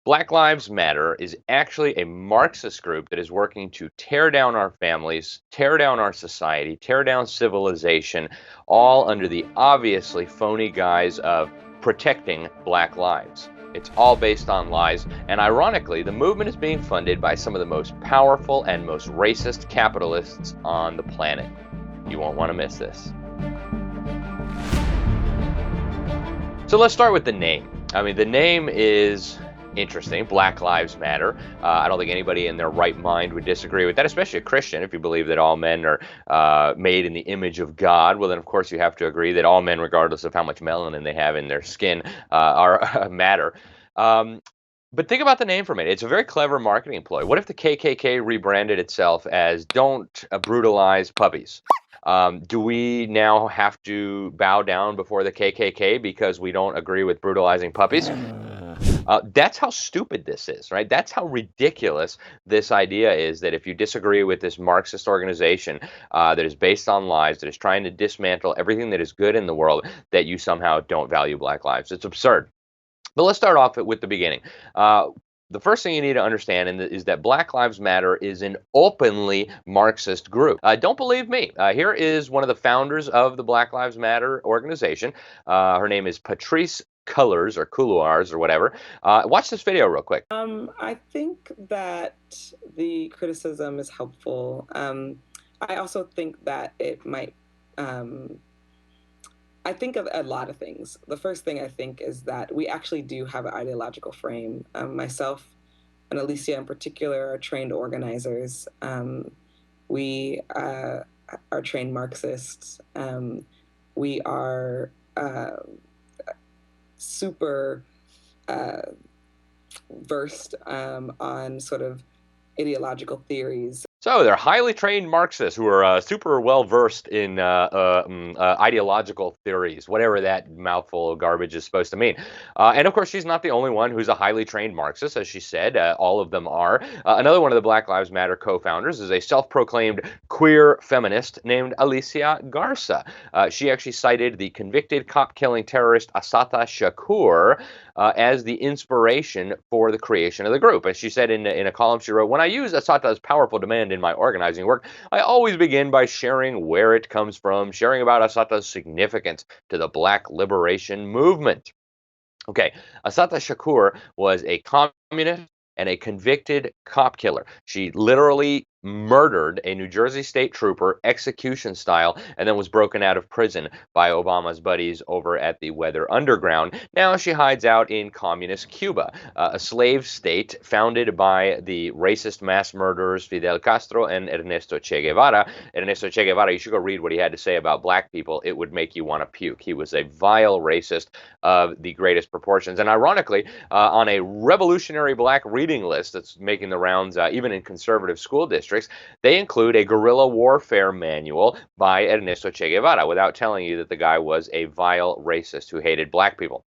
Black Lives Matter is actually a Marxist group that is working to tear down our families, tear down our society, tear down civilization, all under the obviously phony guise of protecting Black lives. It's all based on lies, and ironically, the movement is being funded by some of the most powerful and most racist capitalists on the planet. You won't want to miss this. So let's start with the name. I mean, the name is interesting. Black Lives Matter. I don't think anybody in their right mind would disagree with that, especially a Christian. If you believe that all men are made in the image of God, well, then of course you have to agree that all men, regardless of how much melanin they have in their skin, are matter. Um, but think about the name for a minute. It's a very clever marketing ploy. What if the KKK rebranded itself as "Don't Brutalize Puppies"? Do we now have to bow down before the KKK because we don't agree with brutalizing puppies? That's how stupid this is, right? That's how ridiculous this idea is that if you disagree with this Marxist organization that is based on lies, that is trying to dismantle everything that is good in the world, that you somehow don't value Black lives. It's absurd. But let's start off with the beginning. The first thing you need to understand is that Black Lives Matter is an openly Marxist group. Don't believe me. Here is one of the founders of the Black Lives Matter organization. Her name is Patrice Cullors or Couloirs or whatever. Watch this video real quick. I think that the criticism is helpful. I also think that it might. I think of a lot of things. The first thing I think is that we actually do have an ideological frame. Myself and Alicia in particular are trained organizers. We are trained Marxists. We are super versed on sort of ideological theories. So they're highly trained Marxists who are super well versed in ideological theories, whatever that mouthful of garbage is supposed to mean. And of course, she's not the only one who's a highly trained Marxist, as she said. All of them are. Another one of the Black Lives Matter co-founders is a self-proclaimed queer feminist named Alicia Garza. She actually cited the convicted cop-killing terrorist Assata Shakur as the inspiration for the creation of the group. And she said in a column she wrote, "When I use Assata's powerful demand in my organizing work, I always begin by sharing where it comes from, sharing about Assata's significance to the Black liberation movement." Okay, Assata Shakur was a communist and a convicted cop killer. She literally murdered a New Jersey state trooper execution style and then was broken out of prison by Obama's buddies over at the Weather Underground. Now she hides out in communist Cuba, a slave state founded by the racist mass murderers Fidel Castro and Ernesto Che Guevara. Ernesto Che Guevara, you should go read what he had to say about black people. It would make you want to puke. He was a vile racist of the greatest proportions. And ironically, on a revolutionary black reading list that's making the rounds even in conservative school districts, they include a guerrilla warfare manual by Ernesto Che Guevara without telling you that the guy was a vile racist who hated black people.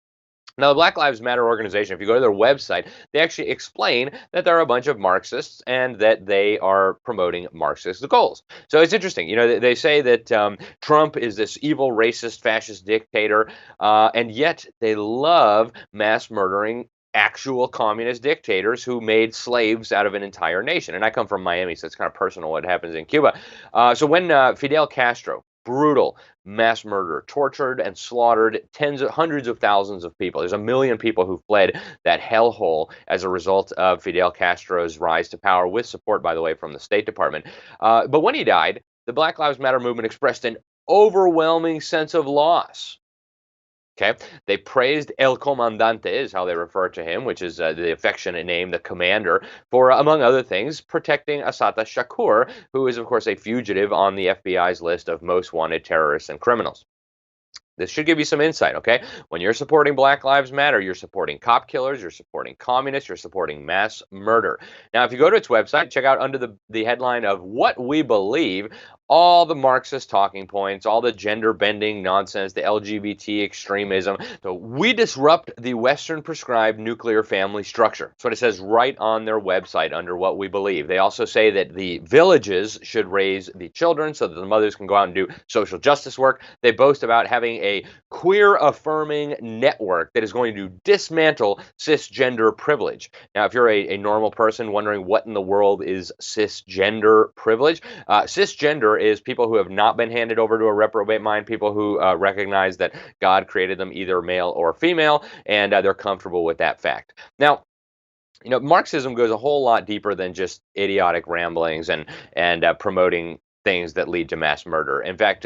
Now, the Black Lives Matter organization, if you go to their website, they actually explain that they're a bunch of Marxists and that they are promoting Marxist goals. So it's interesting. You know, they say that Trump is this evil, racist, fascist dictator, and yet they love mass murdering actual communist dictators who made slaves out of an entire nation. And I come from Miami, so it's kind of personal what happens in Cuba. So when Fidel Castro, brutal mass murder, tortured and slaughtered hundreds of thousands of people. There's 1 million people who fled that hellhole as a result of Fidel Castro's rise to power, with support, by the way, from the State Department. But when he died, the Black Lives Matter movement expressed an overwhelming sense of loss. Okay, they praised El Comandante, is how they refer to him, which is the affectionate name, the commander, for, among other things, protecting Assata Shakur, who is, of course, a fugitive on the FBI's list of most wanted terrorists and criminals. This should give you some insight, okay? When you're supporting Black Lives Matter, you're supporting cop killers, you're supporting communists, you're supporting mass murder. Now, if you go to its website, check out under the headline of What We Believe, all the Marxist talking points, all the gender bending nonsense, the LGBT extremism. So we disrupt the Western prescribed nuclear family structure. That's what it says right on their website under what we believe. They also say that the villages should raise the children so that the mothers can go out and do social justice work. They boast about having a queer affirming network that is going to dismantle cisgender privilege. Now, if you're a normal person wondering what in the world is cisgender privilege, cisgender is people who have not been handed over to a reprobate mind, people who recognize that God created them either male or female, and they're comfortable with that fact. Now, Marxism goes a whole lot deeper than just idiotic ramblings and promoting things that lead to mass murder. In fact,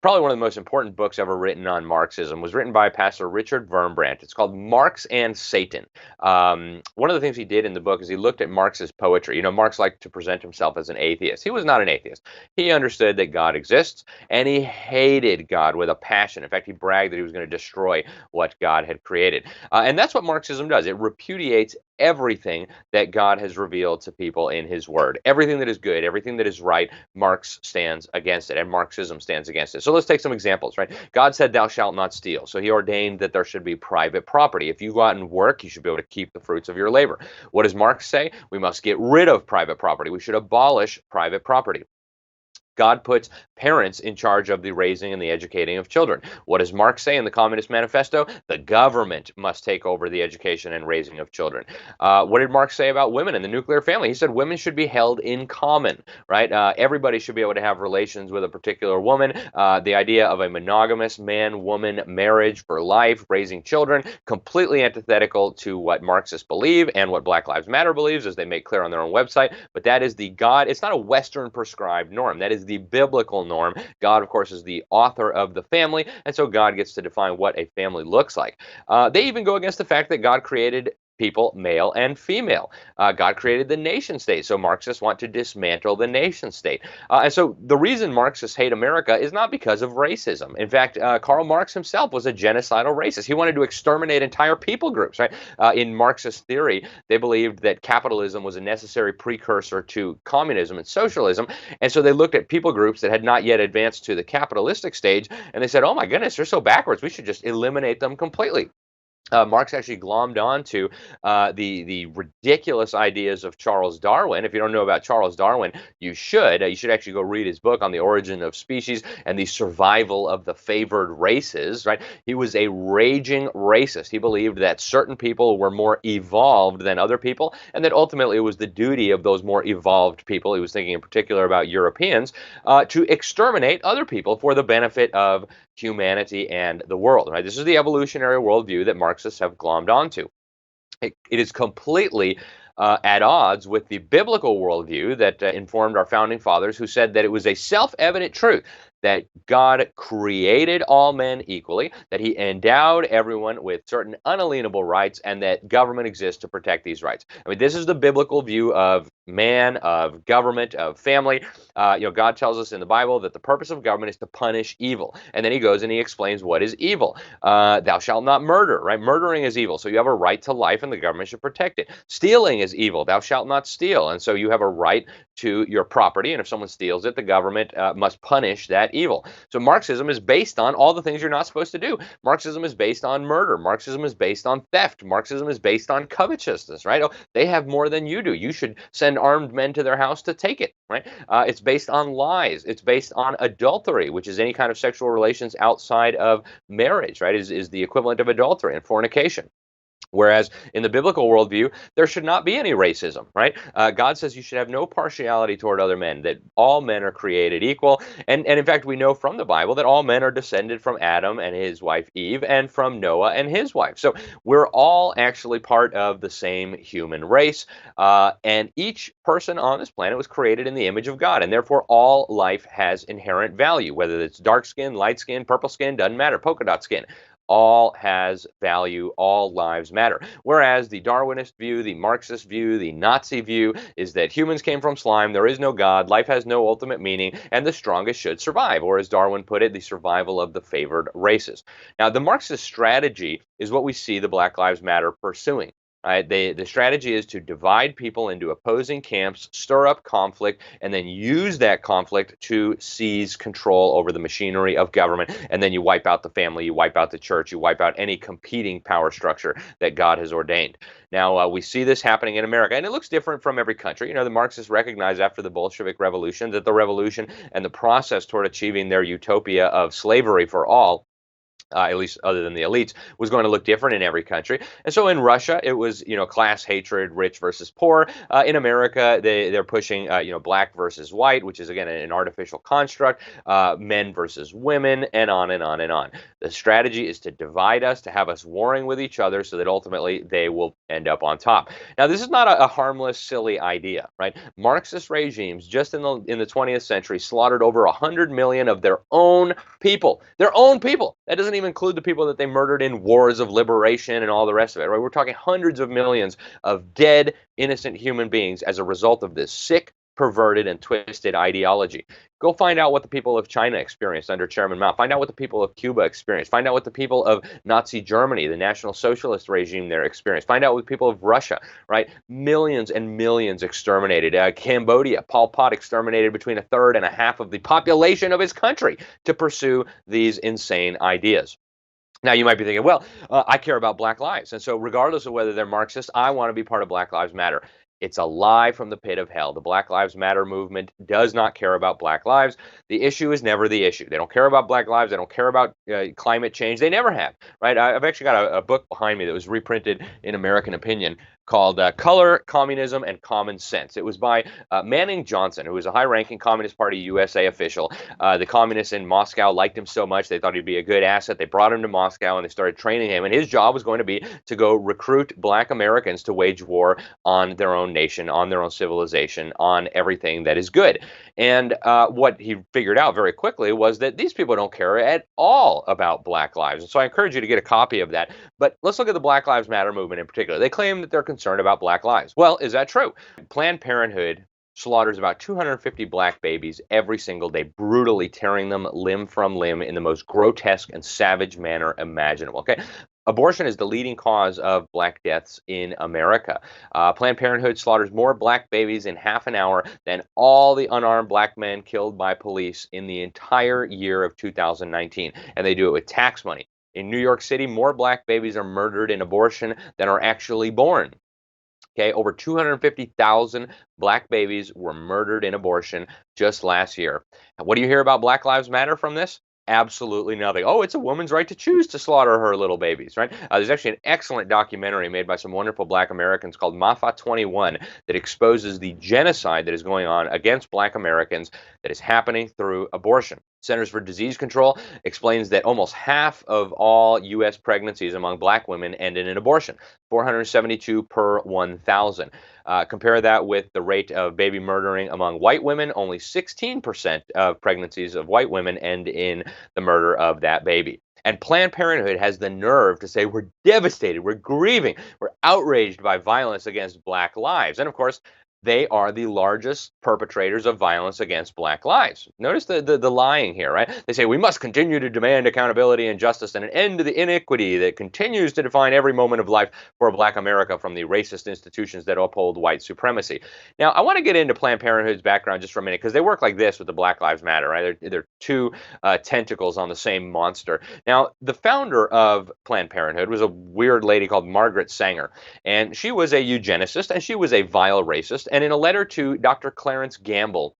probably one of the most important books ever written on Marxism was written by Pastor Richard Wurmbrand. It's called Marx and Satan. One of the things he did in the book is he looked at Marx's poetry. Marx liked to present himself as an atheist. He was not an atheist. He understood that God exists, and he hated God with a passion. In fact, he bragged that he was going to destroy what God had created. And that's what Marxism does. It repudiates everything that God has revealed to people in his word. Everything that is good, everything that is right, Marx stands against it, and Marxism stands against it. So let's take some examples, right? God said, "Thou shalt not steal." So he ordained that there should be private property. If you go out and work, you should be able to keep the fruits of your labor. What does Marx say? We must get rid of private property. We should abolish private property. God puts parents in charge of the raising and the educating of children. What does Marx say in the Communist Manifesto? The government must take over the education and raising of children. What did Marx say about women and the nuclear family? He said women should be held in common, right? Everybody should be able to have relations with a particular woman. The idea of a monogamous man-woman marriage for life, raising children, completely antithetical to what Marxists believe and what Black Lives Matter believes, as they make clear on their own website. But that is the God. It's not a Western prescribed norm. That is the biblical norm. God, of course, is the author of the family, and so God gets to define what a family looks like. They even go against the fact that God created people, male and female. God created the nation state, so Marxists want to dismantle the nation state. And so the reason Marxists hate America is not because of racism. In fact, Karl Marx himself was a genocidal racist. He wanted to exterminate entire people groups, right? In Marxist theory, they believed that capitalism was a necessary precursor to communism and socialism, and so they looked at people groups that had not yet advanced to the capitalistic stage, and they said, oh my goodness, they're so backwards, we should just eliminate them completely. Marx actually glommed on to the ridiculous ideas of Charles Darwin. If you don't know about Charles Darwin, you should. You should actually go read his book on the origin of species and the survival of the favored races, right? He was a raging racist. He believed that certain people were more evolved than other people, and that ultimately it was the duty of those more evolved people, he was thinking in particular about Europeans, to exterminate other people for the benefit of humanity and the world, right? This is the evolutionary worldview that Marxists have glommed onto. It is completely at odds with the biblical worldview that informed our founding fathers, who said that it was a self-evident truth that God created all men equally, that he endowed everyone with certain unalienable rights, and that government exists to protect these rights. I mean, this is the biblical view of man, of government, of family. God tells us in the Bible that the purpose of government is to punish evil. And then he goes and he explains what is evil. Thou shalt not murder, right? Murdering is evil. So you have a right to life and the government should protect it. Stealing is evil. Thou shalt not steal. And so you have a right to your property. And if someone steals it, the government must punish that evil. So Marxism is based on all the things you're not supposed to do. Marxism is based on murder. Marxism is based on theft. Marxism is based on covetousness, right? Oh, they have more than you do. You should send armed men to their house to take it, right? It's based on lies. It's based on adultery, which is any kind of sexual relations outside of marriage, right? Is the equivalent of adultery and fornication. Whereas in the biblical worldview, there should not be any racism, right? God says you should have no partiality toward other men, that all men are created equal. And in fact, we know from the Bible that all men are descended from Adam and his wife Eve, and from Noah and his wife. So we're all actually part of the same human race. And each person on this planet was created in the image of God. And therefore, all life has inherent value, whether it's dark skin, light skin, purple skin, doesn't matter, polka dot skin. All has value, all lives matter. Whereas the Darwinist view, the Marxist view, the Nazi view is that humans came from slime, there is no God, life has no ultimate meaning, and the strongest should survive, or as Darwin put it, the survival of the favored races. Now, the Marxist strategy is what we see the Black Lives Matter pursuing. Right? The strategy is to divide people into opposing camps, stir up conflict, and then use that conflict to seize control over the machinery of government. And then you wipe out the family, you wipe out the church, you wipe out any competing power structure that God has ordained. Now, we see this happening in America, and it looks different from every country. The Marxists recognized after the Bolshevik Revolution that the revolution and the process toward achieving their utopia of slavery for all, at least other than the elites, was going to look different in every country. And so in Russia, it was, class hatred, rich versus poor. In America, they're pushing, black versus white, which is, again, an artificial construct, men versus women, and on and on and on. The strategy is to divide us, to have us warring with each other so that ultimately they will end up on top. Now, this is not a harmless, silly idea, right? Marxist regimes just in the 20th century slaughtered over 100 million of their own people. Their own people. That doesn't even include the people that they murdered in wars of liberation and all the rest of it, right? We're talking hundreds of millions of dead, innocent human beings as a result of this sick, perverted, and twisted ideology. Go find out what the people of China experienced under Chairman Mao. Find out what the people of Cuba experienced. Find out what the people of Nazi Germany, the National Socialist regime there, experienced. Find out what the people of Russia, right? Millions and millions exterminated. Cambodia, Pol Pot exterminated between a third and a half of the population of his country to pursue these insane ideas. Now, you might be thinking, well, I care about Black lives. And so regardless of whether they're Marxist, I want to be part of Black Lives Matter. It's a lie from the pit of hell. The Black Lives Matter movement does not care about Black lives. The issue is never the issue. They don't care about Black lives. They don't care about climate change. They never have, right? I've actually got a book behind me that was reprinted in American Opinion called Color, Communism, and Common Sense. It was by Manning Johnson, who was a high-ranking Communist Party USA official. The communists in Moscow liked him so much, they thought he'd be a good asset. They brought him to Moscow, and they started training him. And his job was going to be to go recruit Black Americans to wage war on their own nation, on their own civilization, on everything that is good. And what he figured out very quickly was that these people don't care at all about Black lives. And so I encourage you to get a copy of that. But let's look at the Black Lives Matter movement in particular. They claim that they're concerned about Black lives. Well, is that true? Planned Parenthood slaughters about 250 Black babies every single day, brutally tearing them limb from limb in the most grotesque and savage manner imaginable. Okay. Abortion is the leading cause of Black deaths in America. Planned Parenthood slaughters more Black babies in half an hour than all the unarmed Black men killed by police in the entire year of 2019. And they do it with tax money. In New York City, more Black babies are murdered in abortion than are actually born. Okay, over 250,000 Black babies were murdered in abortion just last year. What do you hear about Black Lives Matter from this? Absolutely nothing. Oh, it's a woman's right to choose to slaughter her little babies, right? There's actually an excellent documentary made by some wonderful Black Americans called Mafa 21 that exposes the genocide that is going on against Black Americans that is happening through abortion. Centers for Disease Control explains that almost half of all U.S. pregnancies among Black women end in an abortion, 472 per 1,000. Compare that with the rate of baby murdering among white women. Only 16% of pregnancies of white women end in the murder of that baby. And Planned Parenthood has the nerve to say we're devastated, we're grieving, we're outraged by violence against Black lives. And of course, they are the largest perpetrators of violence against Black lives. Notice the lying here, right? They say we must continue to demand accountability and justice and an end to the iniquity that continues to define every moment of life for Black America from the racist institutions that uphold white supremacy. Now, I want to get into Planned Parenthood's background just for a minute because they work like this with the Black Lives Matter, right? They're two tentacles on the same monster. Now, the founder of Planned Parenthood was a weird lady called Margaret Sanger, and she was a eugenicist and she was a vile racist. And in a letter to Dr. Clarence Gamble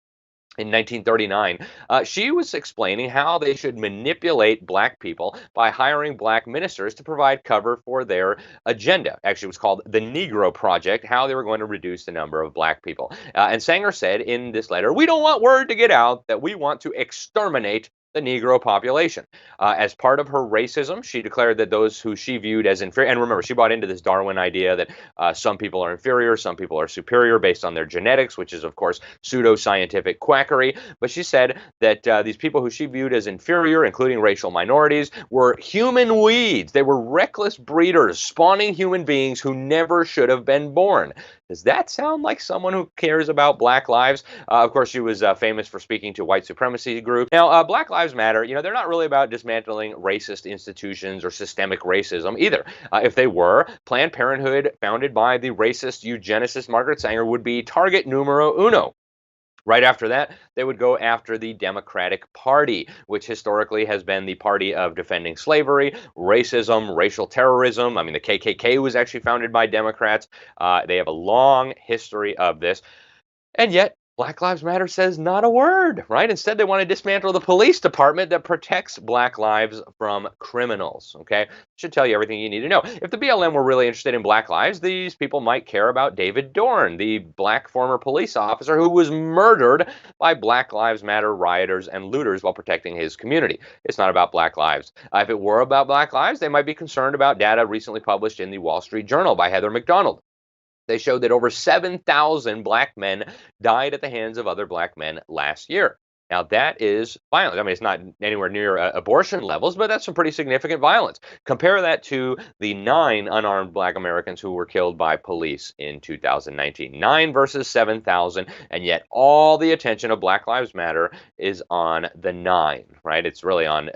in 1939, she was explaining how they should manipulate Black people by hiring Black ministers to provide cover for their agenda. Actually, it was called the Negro Project, how they were going to reduce the number of Black people. And Sanger said in this letter, we don't want word to get out that we want to exterminate the Negro population. As part of her racism, she declared that those who she viewed as inferior, and remember, she bought into this Darwin idea that some people are inferior, some people are superior based on their genetics, which is, of course, pseudo-scientific quackery. But she said that these people who she viewed as inferior, including racial minorities, were human weeds. They were reckless breeders, spawning human beings who never should have been born. Does that sound like someone who cares about Black lives? Of course, she was famous for speaking to white supremacy groups. Now, Black Lives Matter, they're not really about dismantling racist institutions or systemic racism either. If they were, Planned Parenthood, founded by the racist eugenicist Margaret Sanger, would be target numero uno. Right after that, they would go after the Democratic Party, which historically has been the party of defending slavery, racism, racial terrorism. I mean, the KKK was actually founded by Democrats. They have a long history of this. And yet, Black Lives Matter says not a word, right? Instead, they want to dismantle the police department that protects Black lives from criminals, okay? Should tell you everything you need to know. If the BLM were really interested in Black lives, these people might care about David Dorn, the Black former police officer who was murdered by Black Lives Matter rioters and looters while protecting his community. It's not about Black lives. If it were about Black lives, they might be concerned about data recently published in the Wall Street Journal by Heather McDonald. They showed that over 7,000 Black men died at the hands of other Black men last year. Now, that is violence. I mean, it's not anywhere near abortion levels, but that's some pretty significant violence. Compare that to the 9 unarmed Black Americans who were killed by police in 2019. 9 versus 7,000, and yet all the attention of Black Lives Matter is on the 9, right? It's really on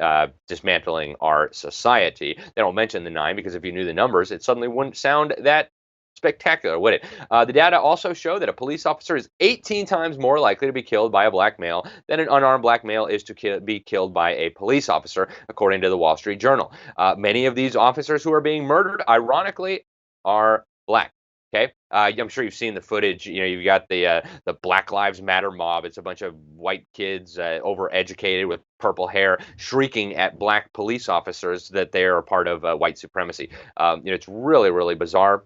dismantling our society. They don't mention the 9 because if you knew the numbers, it suddenly wouldn't sound that spectacular, would it? The data also show that a police officer is 18 times more likely to be killed by a Black male than an unarmed Black male is to be killed by a police officer, according to the Wall Street Journal. Many of these officers who are being murdered, ironically, are Black. Okay, I'm sure you've seen the footage. You've got the Black Lives Matter mob. It's a bunch of white kids, overeducated with purple hair, shrieking at Black police officers that they are a part of white supremacy. It's really, really bizarre.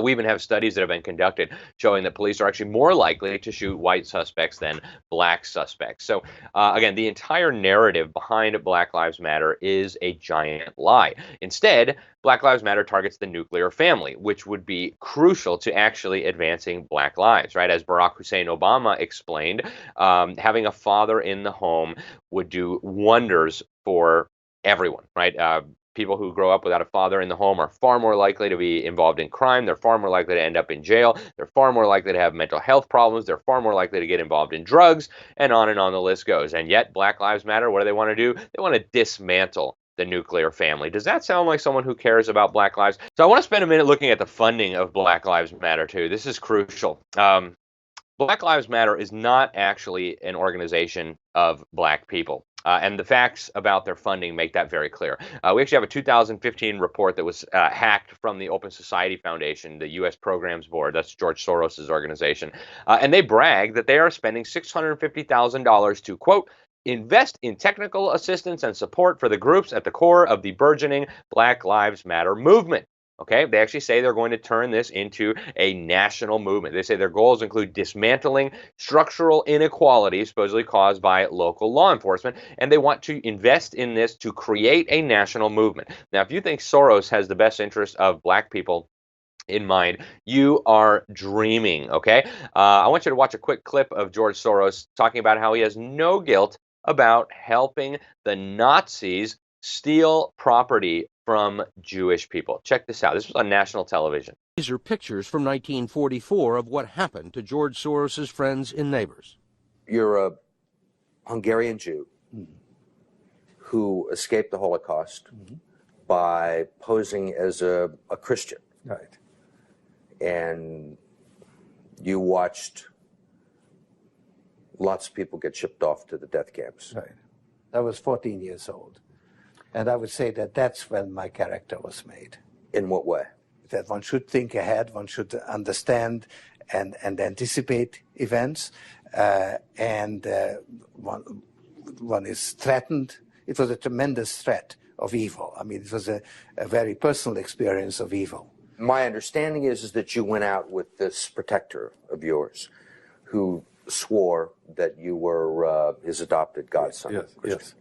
We even have studies that have been conducted showing that police are actually more likely to shoot white suspects than Black suspects. So, again, the entire narrative behind Black Lives Matter is a giant lie. Instead, Black Lives Matter targets the nuclear family, which would be crucial to actually advancing Black lives, right? As Barack Hussein Obama explained, having a father in the home would do wonders for everyone, right? People who grow up without a father in the home are far more likely to be involved in crime. They're far more likely to end up in jail. They're far more likely to have mental health problems. They're far more likely to get involved in drugs, and on the list goes. And yet, Black Lives Matter, what do they want to do? They want to dismantle the nuclear family. Does that sound like someone who cares about Black lives? So I want to spend a minute looking at the funding of Black Lives Matter, too. This is crucial. Black Lives Matter is not actually an organization of Black people. And the facts about their funding make that very clear. We actually have a 2015 report that was hacked from the Open Society Foundation, the U.S. Programs Board. That's George Soros' organization. And they brag that they are spending $650,000 to, quote, invest in technical assistance and support for the groups at the core of the burgeoning Black Lives Matter movement. Okay, they actually say they're going to turn this into a national movement. They say their goals include dismantling structural inequalities supposedly caused by local law enforcement, and they want to invest in this to create a national movement. Now, if you think Soros has the best interest of Black people in mind, you are dreaming, okay? I want you to watch a quick clip of George Soros talking about how he has no guilt about helping the Nazis steal property from Jewish people. Check this out. This was on national television. These are pictures from 1944 of what happened to George Soros's friends and neighbors. You're a Hungarian Jew who escaped the Holocaust by posing as a Christian. Right. And you watched lots of people get shipped off to the death camps. Right. I was 14 years old. And I would say that that's when my character was made. In what way? That one should think ahead, one should understand and anticipate events, and one is threatened. It was a tremendous threat of evil. I mean, it was a very personal experience of evil. My understanding is that you went out with this protector of yours who swore that you were his adopted godson. Yes, yes.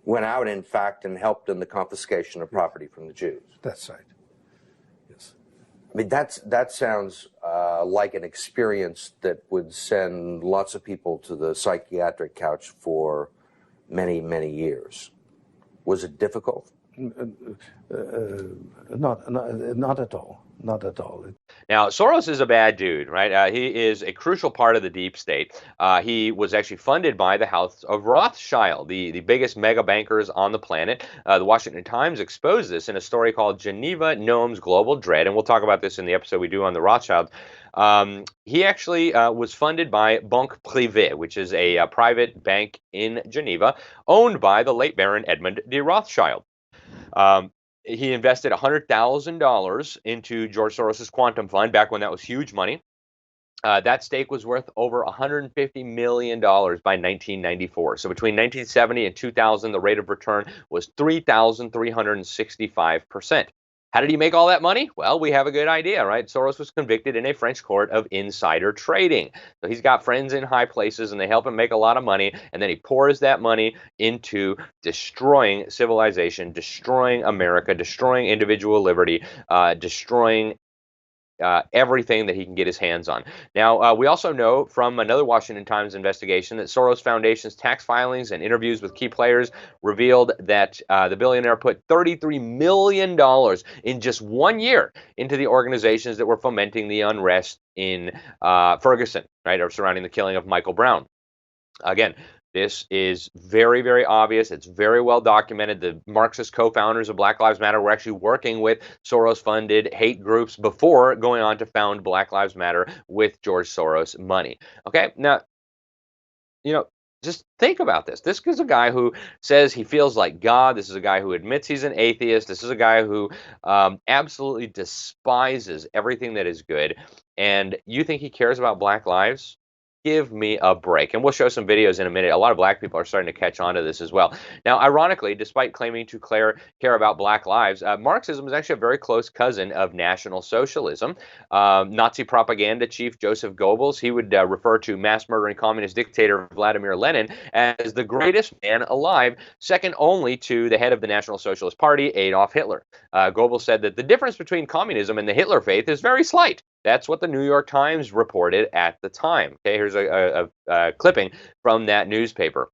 Went out, in fact, and helped in the confiscation of property from the Jews. That's right. Yes. I mean, that sounds like an experience that would send lots of people to the psychiatric couch for many, many years. Was it difficult? Not at all. not at all. Now, Soros is a bad dude, right? He is a crucial part of the deep state. He was actually funded by the House of Rothschild, the biggest mega bankers on the planet. The Washington Times exposed this in a story called Geneva Gnomes Global Dread, and we'll talk about this in the episode we do on the Rothschilds. He actually was funded by Banque Privée, which is a private bank in Geneva, owned by the late Baron Edmund de Rothschild. He invested $100,000 into George Soros's quantum fund back when that was huge money. That stake was worth over $150 million by 1994. So between 1970 and 2000, the rate of return was 3,365%. How did he make all that money? Well, we have a good idea, right? Soros was convicted in a French court of insider trading. So he's got friends in high places and they help him make a lot of money. And then he pours that money into destroying civilization, destroying America, destroying individual liberty, destroying everything that he can get his hands on. Now, we also know from another Washington Times investigation that Soros Foundation's tax filings and interviews with key players revealed that the billionaire put $33 million in just 1 year into the organizations that were fomenting the unrest in Ferguson, right, or surrounding the killing of Michael Brown. Again, this is very, very obvious. It's very well documented. The Marxist co-founders of Black Lives Matter were actually working with Soros-funded hate groups before going on to found Black Lives Matter with George Soros money. Okay, now, just think about this. This is a guy who says he feels like God. This is a guy who admits he's an atheist. This is a guy who absolutely despises everything that is good. And you think he cares about Black lives? Give me a break. And we'll show some videos in a minute. A lot of Black people are starting to catch on to this as well. Now, ironically, despite claiming to care about Black lives, Marxism is actually a very close cousin of National Socialism. Nazi propaganda chief Joseph Goebbels, he would refer to mass-murdering communist dictator Vladimir Lenin as the greatest man alive, second only to the head of the National Socialist Party, Adolf Hitler. Goebbels said that the difference between communism and the Hitler faith is very slight. That's what the New York Times reported at the time. Okay, here's a clipping from that newspaper.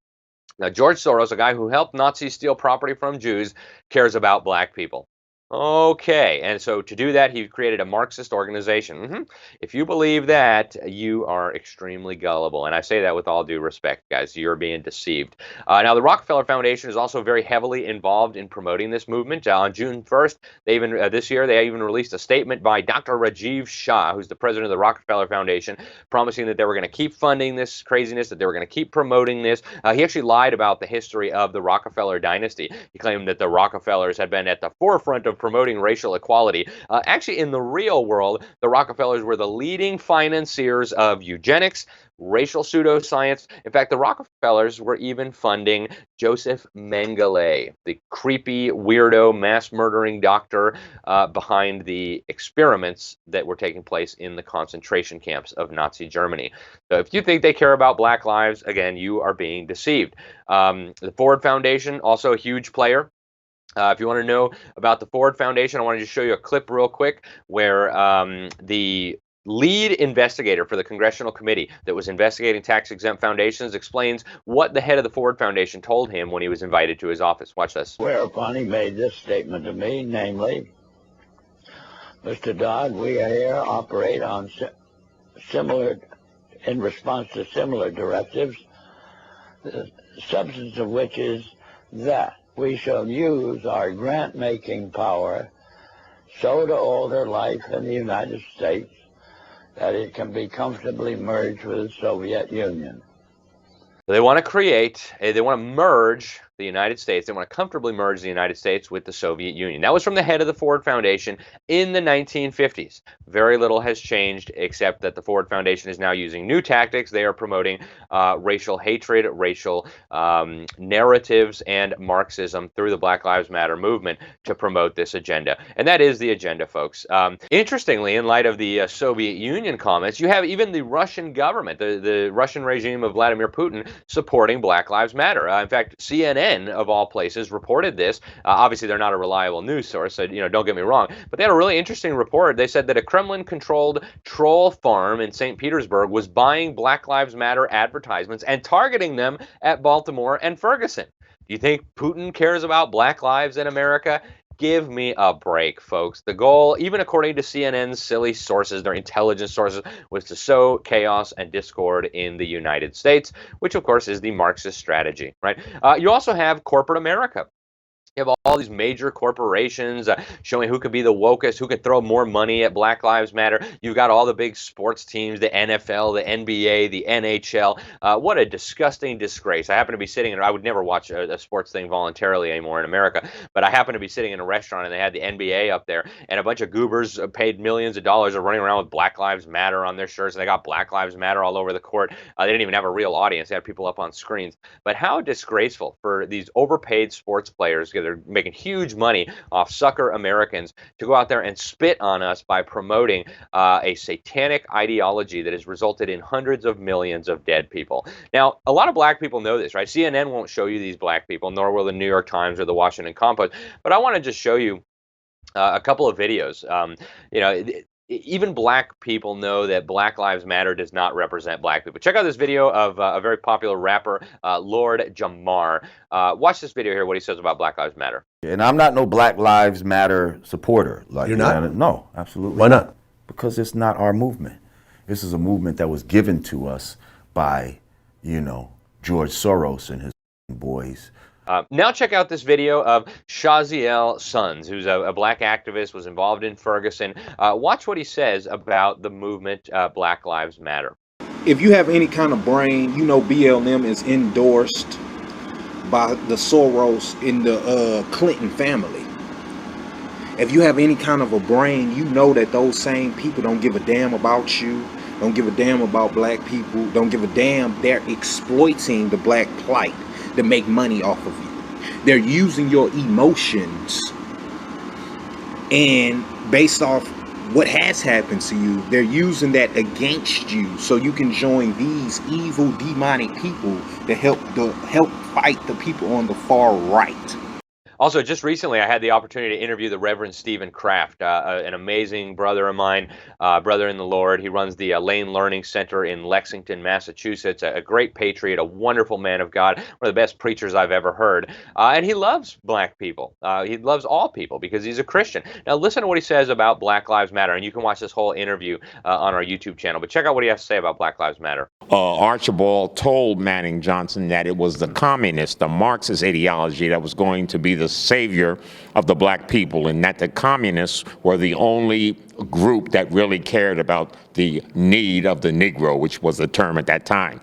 Now, George Soros, a guy who helped Nazis steal property from Jews, cares about Black people. Okay, and so to do that, he created a Marxist organization. If you believe that, you are extremely gullible, and I say that with all due respect, guys. You're being deceived. Now, the Rockefeller Foundation is also very heavily involved in promoting this movement. On June 1st, this year, they even released a statement by Dr. Rajiv Shah, who's the president of the Rockefeller Foundation, promising that they were going to keep funding this craziness, that they were going to keep promoting this. He actually lied about the history of the Rockefeller dynasty. He claimed that the Rockefellers had been at the forefront of promoting racial equality. Actually, in the real world, the Rockefellers were the leading financiers of eugenics, racial pseudoscience. In fact, the Rockefellers were even funding Joseph Mengele, the creepy, weirdo, mass-murdering doctor behind the experiments that were taking place in the concentration camps of Nazi Germany. So if you think they care about Black lives, again, you are being deceived. The Ford Foundation, also a huge player. If you want to know about the Ford Foundation, I want to just show you a clip real quick where the lead investigator for the congressional committee that was investigating tax-exempt foundations explains what the head of the Ford Foundation told him when he was invited to his office. Watch this. Whereupon he made this statement to me, namely, Mr. Dodd, we here operate on in response to similar directives, the substance of which is that we shall use our grant-making power so to alter life in the United States that it can be comfortably merged with the Soviet Union. They want to merge the United States. They want to comfortably merge the United States with the Soviet Union. That was from the head of the Ford Foundation in the 1950s. Very little has changed except that the Ford Foundation is now using new tactics. They are promoting racial hatred, racial narratives, and Marxism through the Black Lives Matter movement to promote this agenda. And that is the agenda, folks. Interestingly, in light of the Soviet Union comments, you have even the Russian government, the Russian regime of Vladimir Putin, supporting Black Lives Matter. In fact, CNN, of all places, reported this. Obviously, they're not a reliable news source, so don't get me wrong. But they had a really interesting report. They said that a Kremlin-controlled troll farm in St. Petersburg was buying Black Lives Matter advertisements and targeting them at Baltimore and Ferguson. Do you think Putin cares about Black lives in America? Give me a break, folks. The goal, even according to CNN's silly sources, their intelligence sources, was to sow chaos and discord in the United States, which, of course, is the Marxist strategy, right? You also have corporate America. You have all these major corporations showing who could be the wokest, who could throw more money at Black Lives Matter. You've got all the big sports teams, the NFL, the NBA, the NHL. What a disgusting disgrace. I happen to be sitting in, I would never watch a sports thing voluntarily anymore in America, but I happen to be sitting in a restaurant and they had the NBA up there, and a bunch of goobers paid millions of dollars are running around with Black Lives Matter on their shirts, and they got Black Lives Matter all over the court. They didn't even have a real audience. They had people up on screens. But how disgraceful for these overpaid sports players, they're making huge money off sucker Americans, to go out there and spit on us by promoting a satanic ideology that has resulted in hundreds of millions of dead people. Now, a lot of black people know this, right? CNN won't show you these black people, nor will the New York Times or the Washington Compost. But I want to just show you a couple of videos. You know, even black people know that Black Lives Matter does not represent black people. Check out this video of a very popular rapper, Lord Jamar. Watch this video here, what he says about Black Lives Matter. And I'm not no Black Lives Matter supporter. Like, you're not? No, absolutely. Why not? Because it's not our movement. This is a movement that was given to us by, you know, George Soros and his boys. Now check out this video of Shaziel Sons, who's a black activist, was involved in Ferguson. Watch what he says about the movement Black Lives Matter. If you have any kind of brain, you know BLM is endorsed by the Soros in the Clinton family. If you have any kind of a brain, you know that those same people don't give a damn about you, don't give a damn about black people, don't give a damn. They're exploiting the black plight to make money off of you. They're using your emotions, and based off what has happened to you, they're using that against you so you can join these evil demonic people to help fight the people on the far right. Also, just recently, I had the opportunity to interview the Reverend Stephen Kraft, an amazing brother of mine, brother in the Lord. He runs the Lane Learning Center in Lexington, Massachusetts, a great patriot, a wonderful man of God, one of the best preachers I've ever heard. And he loves black people. He loves all people because he's a Christian. Now, listen to what he says about Black Lives Matter, and you can watch this whole interview on our YouTube channel. But check out what he has to say about Black Lives Matter. Archibald told Manning Johnson that it was the communist, the Marxist ideology that was going to be the savior of the black people, and that the communists were the only group that really cared about the need of the Negro, which was the term at that time.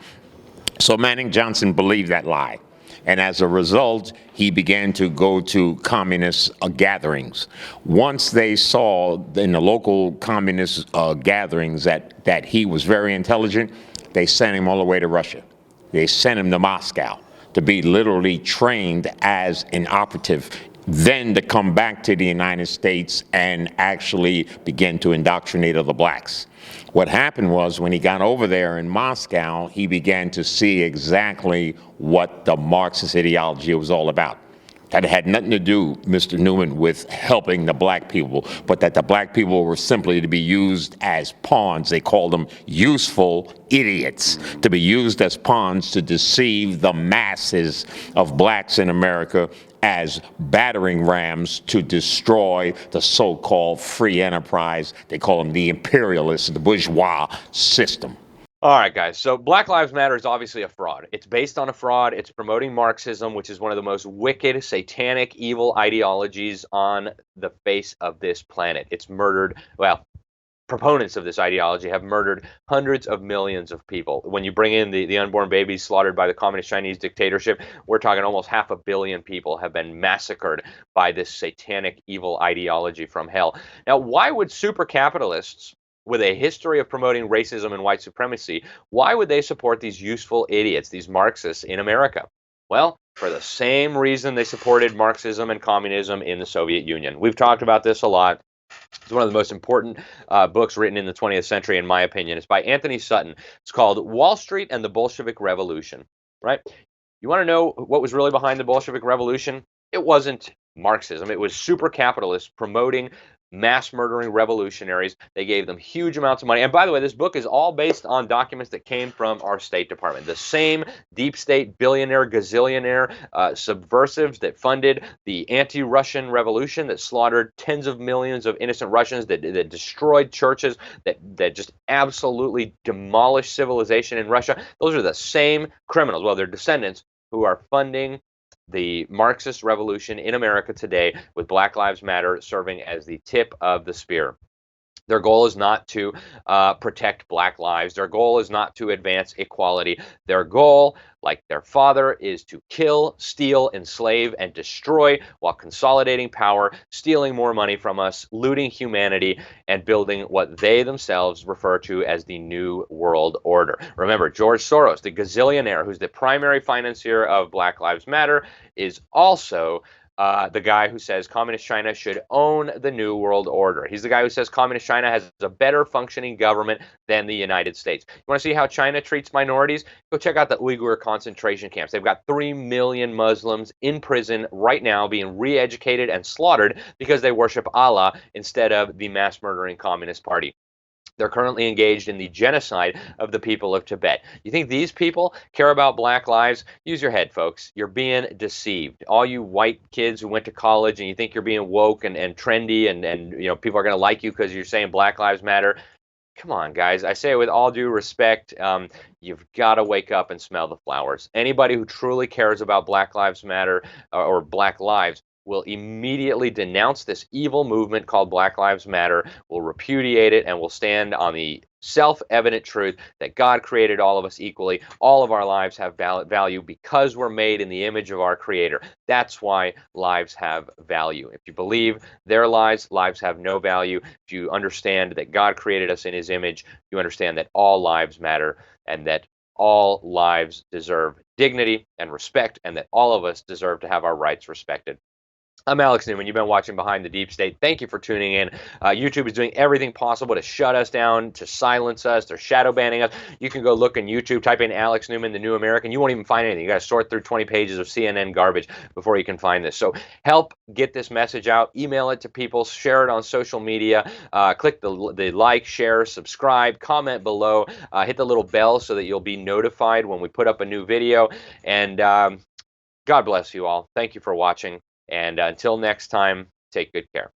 So Manning Johnson believed that lie. And as a result, he began to go to communist gatherings. Once they saw in the local communist gatherings that he was very intelligent, they sent him all the way to Russia. They sent him to Moscow to be literally trained as an operative, then to come back to the United States and actually begin to indoctrinate other blacks. What happened was when he got over there in Moscow, he began to see exactly what the Marxist ideology was all about. That it had nothing to do, Mr. Newman, with helping the black people, but that the black people were simply to be used as pawns. They called them useful idiots, to be used as pawns to deceive the masses of blacks in America as battering rams to destroy the so-called free enterprise. They call them the imperialists, the bourgeois system. All right, guys. So Black Lives Matter is obviously a fraud. It's based on a fraud. It's promoting Marxism, which is one of the most wicked, satanic, evil ideologies on the face of this planet. It's murdered, well, proponents of this ideology have murdered hundreds of millions of people. When you bring in the unborn babies slaughtered by the communist Chinese dictatorship, we're talking almost 500 million people have been massacred by this satanic, evil ideology from hell. Now, why would super capitalists with a history of promoting racism and white supremacy, why would they support these useful idiots, these Marxists in America? Well, for the same reason they supported Marxism and communism in the Soviet Union. We've talked about this a lot. It's one of the most important books written in the 20th century, in my opinion. It's by Anthony Sutton. It's called Wall Street and the Bolshevik Revolution, right? You want to know what was really behind the Bolshevik Revolution? It wasn't Marxism. It was super capitalists promoting mass murdering revolutionaries. They gave them huge amounts of money. And by the way, this book is all based on documents that came from our State Department. The same deep state billionaire, gazillionaire subversives that funded the anti-Russian revolution, that slaughtered tens of millions of innocent Russians, that destroyed churches, that just absolutely demolished civilization in Russia. Those are the same criminals, well, their descendants, who are funding the Marxist revolution in America today, with Black Lives Matter serving as the tip of the spear. Their goal is not to protect black lives. Their goal is not to advance equality. Their goal, like their father, is to kill, steal, enslave, and destroy while consolidating power, stealing more money from us, looting humanity, and building what they themselves refer to as the New World Order. Remember, George Soros, the gazillionaire who's the primary financier of Black Lives Matter, is also the guy who says Communist China should own the New World Order. He's the guy who says Communist China has a better functioning government than the United States. You want to see how China treats minorities? Go check out the Uyghur concentration camps. They've got 3 million Muslims in prison right now being re-educated and slaughtered because they worship Allah instead of the mass murdering Communist Party. They're currently engaged in the genocide of the people of Tibet. You think these people care about black lives? Use your head, folks. You're being deceived. All you white kids who went to college and you think you're being woke and trendy and you know people are going to like you because you're saying Black Lives Matter. Come on, guys. I say it with all due respect. You've got to wake up and smell the flowers. Anybody who truly cares about Black Lives Matter or Black lives will immediately denounce this evil movement called Black Lives Matter, will repudiate it, and will stand on the self-evident truth that God created all of us equally. All of our lives have value because we're made in the image of our Creator. That's why lives have value. If you believe their lives have no value. If you understand that God created us in His image, you understand that all lives matter and that all lives deserve dignity and respect, and that all of us deserve to have our rights respected. I'm Alex Newman. You've been watching Behind the Deep State. Thank you for tuning in. YouTube is doing everything possible to shut us down, to silence us. They're shadow banning us. You can go look in YouTube, type in Alex Newman, the New American. You won't even find anything. You got to sort through 20 pages of CNN garbage before you can find this. So help get this message out. Email it to people. Share it on social media. Click the like, share, subscribe, comment below. Hit the little bell so that you'll be notified when we put up a new video. And God bless you all. Thank you for watching. And until next time, take good care.